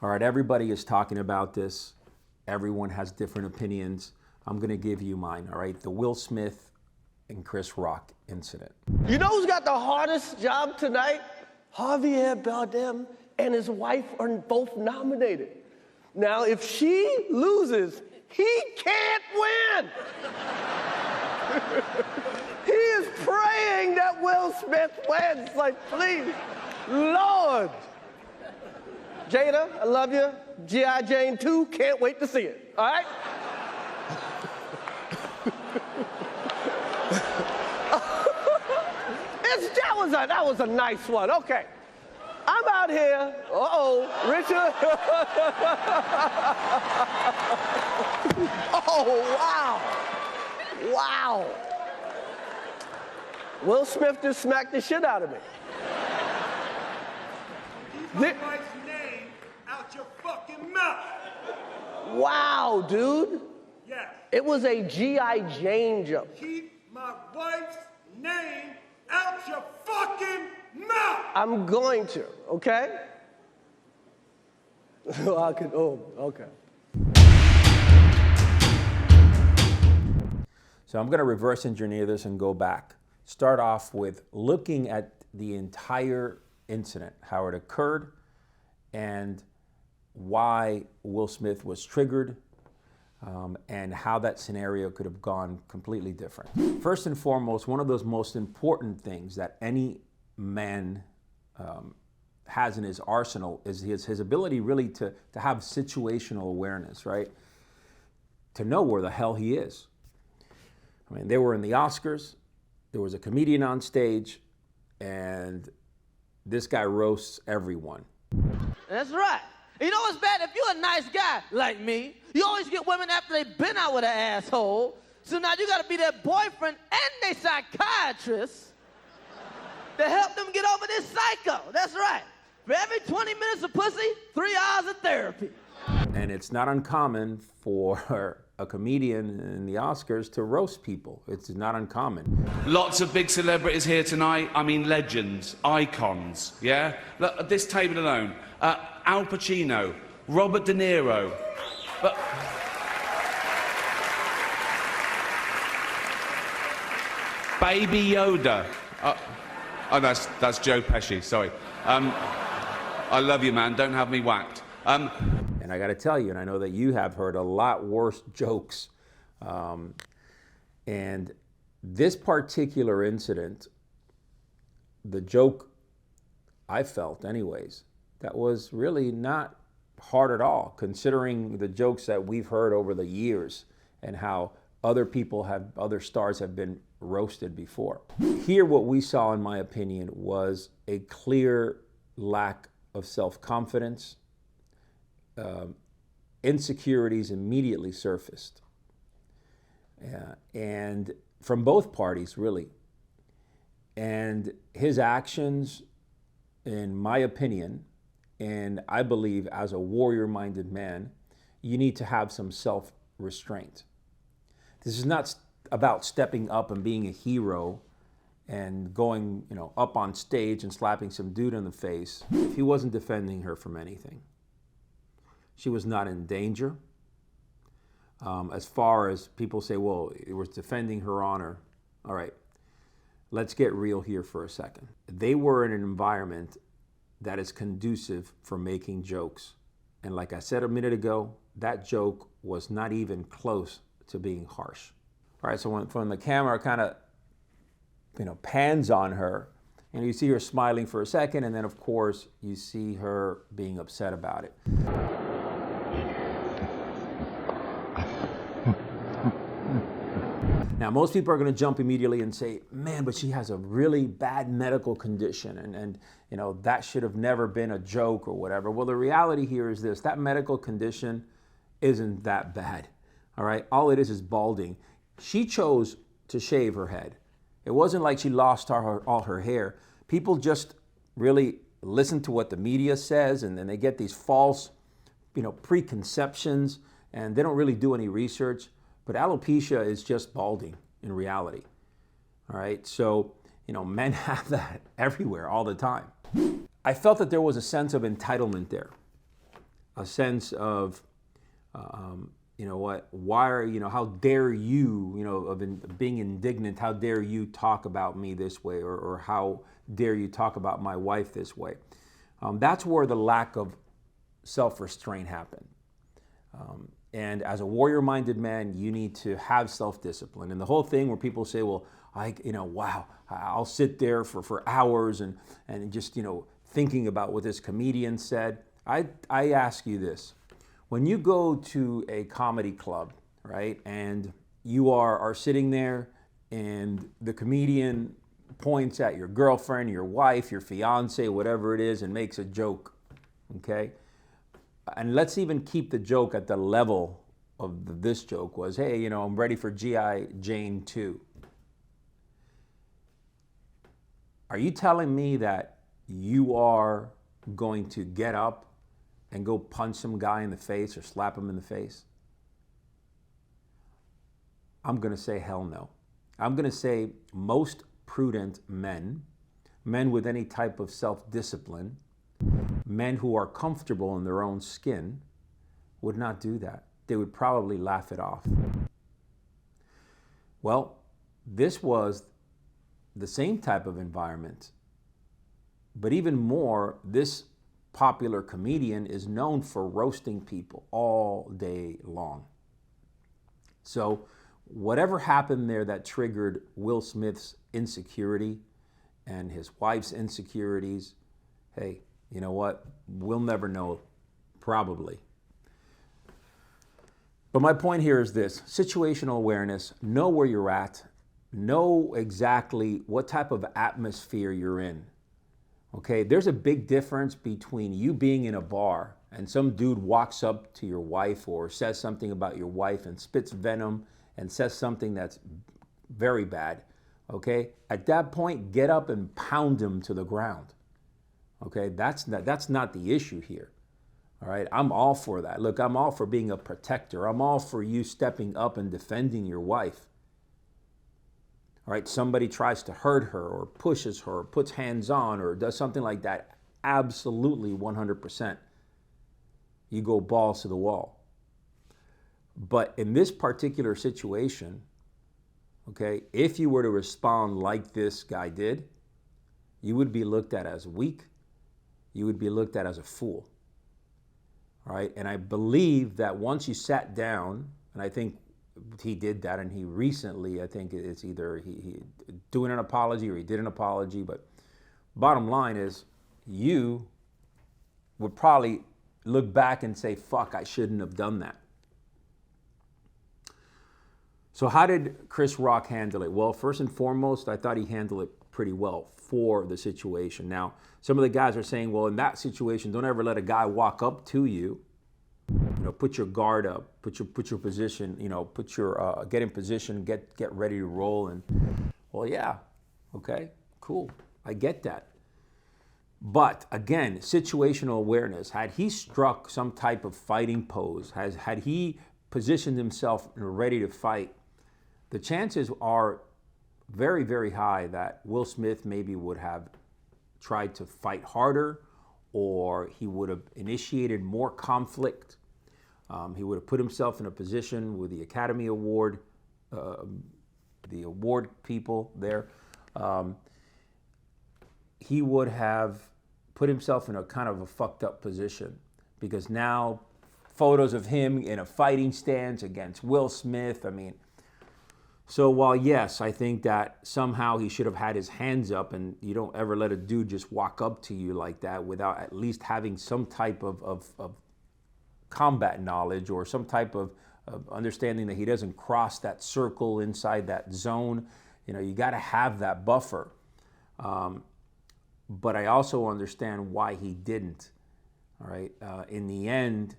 All right, everybody is talking about this. Everyone has different opinions. I'm gonna give you mine, all right? The Will Smith and Chris Rock incident. You know who's got the hardest job tonight? Javier Bardem and his wife are both nominated. Now, if she loses, he can't win. He is praying that Will Smith wins. Like, please, Lord. Jada, I love you. G.I. Jane 2, can't wait to see it. All right? That was a nice one. Okay. I'm out here. Richard. Oh, wow. Wow. Will Smith just smacked the shit out of me. Keep my wife's name out your fucking mouth. Wow, dude. Yes. It was a G.I. Jane joke. Keep my wife's name out your fucking mouth. I'm going to, okay? Okay. So I'm going to reverse engineer this and go back. Start off with looking at the entire incident, how it occurred, and why Will Smith was triggered, and how that scenario could have gone completely different. First and foremost, one of those most important things that any man has in his arsenal is his ability really to have situational awareness, right? To know where the hell he is. I mean, they were in the Oscars, there was a comedian on stage, and this guy roasts everyone. That's right. You know what's bad? If you're a nice guy like me, you always get women after they've been out with an asshole. So now you gotta be their boyfriend and their psychiatrist to help them get over this psycho. That's right. For every 20 minutes of pussy, 3 hours of therapy. And it's not uncommon for a comedian in the Oscars to roast people. It's not uncommon. Lots of big celebrities here tonight. I mean, legends, icons, yeah? Look, at this table alone, Al Pacino, Robert De Niro, but... Baby Yoda. Oh, that's Joe Pesci, sorry. I love you, man, don't have me whacked. And I gotta tell you, and I know that you have heard a lot worse jokes. And this particular incident, the joke I felt anyways, that was really not hard at all, considering the jokes that we've heard over the years and how other stars have been roasted before. Here, what we saw, in my opinion, was a clear lack of self-confidence. Insecurities immediately surfaced. And from both parties, really. And his actions, in my opinion, and I believe as a warrior-minded man, you need to have some self-restraint. This is not about stepping up and being a hero and going, up on stage and slapping some dude in the face. He wasn't defending her from anything. She was not in danger. As far as people say, well, it was defending her honor. All right, let's get real here for a second. They were in an environment that is conducive for making jokes. And like I said a minute ago, that joke was not even close to being harsh. All right, so when the camera kind of, pans on her, and you see her smiling for a second, and then of course you see her being upset about it. Now, most people are going to jump immediately and say, man, but she has a really bad medical condition, and that should have never been a joke or whatever. Well, the reality here is this: that medical condition isn't that bad, all right? All it is balding. She chose to shave her head. It wasn't like she lost all her hair. People just really listen to what the media says, and then they get these false, preconceptions, and they don't really do any research. But alopecia is just balding in reality, all right? So, men have that everywhere all the time. I felt that there was a sense of entitlement there. a sense of, you know what, why are, you know, how dare you, you know, of being indignant, how dare you talk about me this way, or how dare you talk about my wife this way. That's where the lack of self-restraint happened. And as a warrior-minded man, you need to have self-discipline. And the whole thing where people say, well, wow, I'll sit there for hours and just, you know, thinking about what this comedian said. I ask you this. When you go to a comedy club, right, and you are sitting there and the comedian points at your girlfriend, your wife, your fiance, whatever it is, and makes a joke, okay? And let's even keep the joke at the level of this joke was, hey, you know, I'm ready for G.I. Jane 2. Are you telling me that you are going to get up and go punch some guy in the face or slap him in the face? I'm going to say hell no. I'm going to say most prudent men with any type of self-discipline, men who are comfortable in their own skin, would not do that. They would probably laugh it off. Well, this was the same type of environment, but even more, this popular comedian is known for roasting people all day long. So whatever happened there that triggered Will Smith's insecurity and his wife's insecurities, hey, you know what? We'll never know, probably. But my point here is this: situational awareness, know where you're at, know exactly what type of atmosphere you're in. Okay, there's a big difference between you being in a bar and some dude walks up to your wife or says something about your wife and spits venom and says something that's very bad. Okay, at that point, get up and pound him to the ground. Okay, that's not the issue here. All right, I'm all for that. Look, I'm all for being a protector. I'm all for you stepping up and defending your wife. All right, somebody tries to hurt her or pushes her or puts hands on or does something like that, absolutely 100%. You go balls to the wall. But in this particular situation, okay, if you were to respond like this guy did, you would be looked at as weak. You would be looked at as a fool. All right, and I believe that once you sat down, and I think he did that, and he recently, I think it's either he doing an apology or he did an apology, but bottom line is you would probably look back and say, fuck, I shouldn't have done that. So how did Chris Rock handle it? Well, first and foremost, I thought he handled it pretty well for the situation. Now, some of the guys are saying, well, in that situation, don't ever let a guy walk up to you. You know, put your guard up, put your position, you know, get in position, get ready to roll. And well, yeah, okay, cool, I get that. But again, situational awareness. Had he struck some type of fighting pose, had he positioned himself ready to fight, the chances are very, very high that Will Smith maybe would have tried to fight harder, or he would have initiated more conflict. He would have put himself in a position with the Academy Award, the award people there. He would have put himself in a kind of a fucked up position, because now photos of him in a fighting stance against Will Smith, I mean, so while yes, I think that somehow he should have had his hands up, and you don't ever let a dude just walk up to you like that without at least having some type of combat knowledge or some type of understanding that he doesn't cross that circle inside that zone. You know, you got to have that buffer. But I also understand why he didn't. All right. In the end,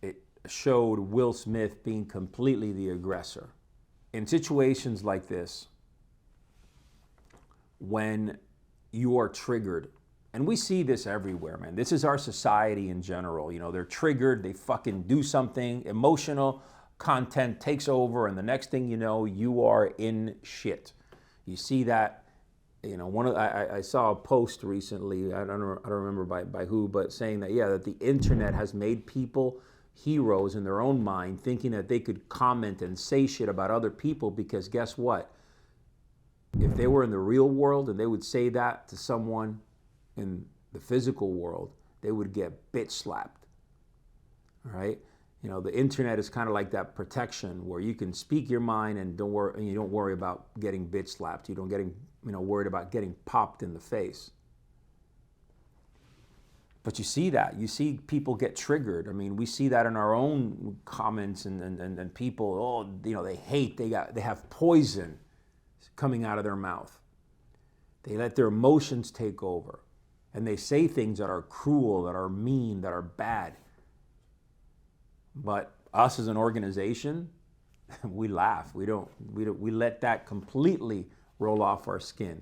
it showed Will Smith being completely the aggressor. In situations like this, when you are triggered, and we see this everywhere, man. This is our society in general. You know, they're triggered, they fucking do something, emotional content takes over, and the next thing you know, you are in shit. You see that I saw a post recently. I don't remember by who, but saying that that the internet has made people heroes in their own mind, thinking that they could comment and say shit about other people because guess what? If they were in the real world and they would say that to someone in the physical world, they would get bitch slapped. All right? The internet is kind of like that protection where you can speak your mind and you don't worry about getting bitch slapped. You don't getting worried about getting popped in the face. But you see that. You see people get triggered. I mean, we see that in our own comments and people, they hate, they have poison coming out of their mouth. They let their emotions take over. And they say things that are cruel, that are mean, that are bad. But us as an organization, we laugh. We let that completely roll off our skin.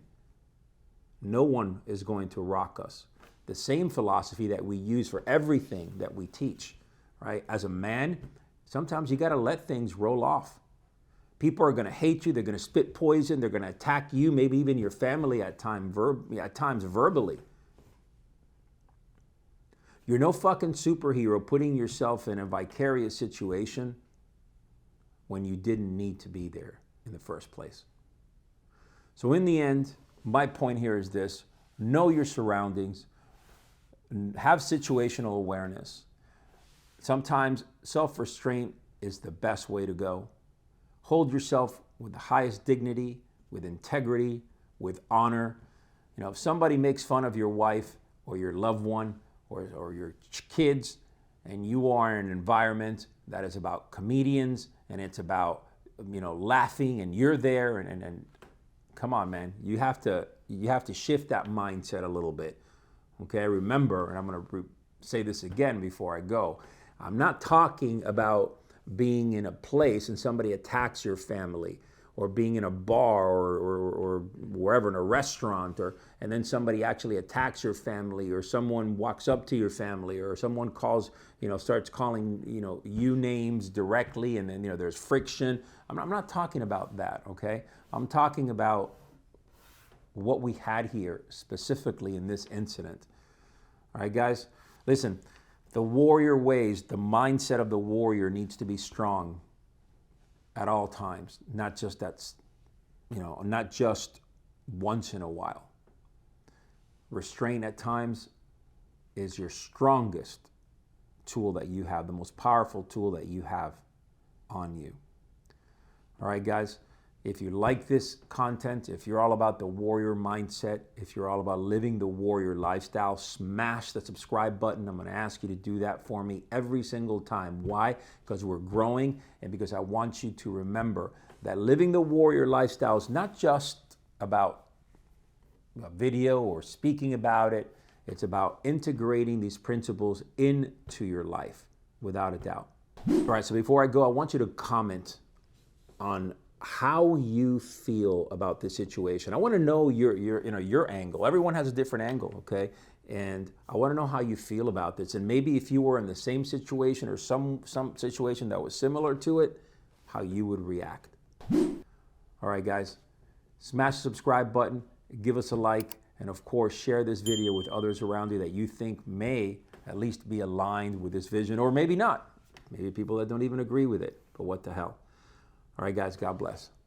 No one is going to rock us. The same philosophy that we use for everything that we teach, right? As a man, sometimes you got to let things roll off. People are going to hate you. They're going to spit poison. They're going to attack you, maybe even your family at times verbally. You're no fucking superhero putting yourself in a vicarious situation when you didn't need to be there in the first place. So in the end, my point here is this: know your surroundings, have situational awareness. Sometimes self-restraint is the best way to go. Hold yourself with the highest dignity, with integrity, with honor. If somebody makes fun of your wife or your loved one or your kids, and you are in an environment that is about comedians and it's about laughing and you're there and come on, man, you have to shift that mindset a little bit. Okay, remember, and I'm going to say this again before I go, I'm not talking about being in a place and somebody attacks your family, or being in a bar or wherever, in a restaurant, and then somebody actually attacks your family, or someone walks up to your family, or someone starts calling you names directly, and then there's friction. I'm not talking about that, okay? I'm talking about what we had here specifically in this incident. All right, guys, listen, the warrior ways, the mindset of the warrior needs to be strong at all times, not just once in a while. Restraint at times is your strongest tool that you have, the most powerful tool that you have on you. All right, guys, if you like this content, if you're all about the warrior mindset, if you're all about living the warrior lifestyle, smash the subscribe button. I'm going to ask you to do that for me every single time. Why? Because we're growing, and because I want you to remember that living the warrior lifestyle is not just about a video or speaking about it. It's about integrating these principles into your life, without a doubt. All right, so before I go, I want you to comment on how you feel about this situation. I want to know your angle. Everyone has a different angle, okay? And I want to know how you feel about this. And maybe if you were in the same situation or some situation that was similar to it, how you would react. All right, guys, smash the subscribe button, give us a like, and of course, share this video with others around you that you think may at least be aligned with this vision, or maybe not. Maybe people that don't even agree with it, but what the hell. All right, guys, God bless.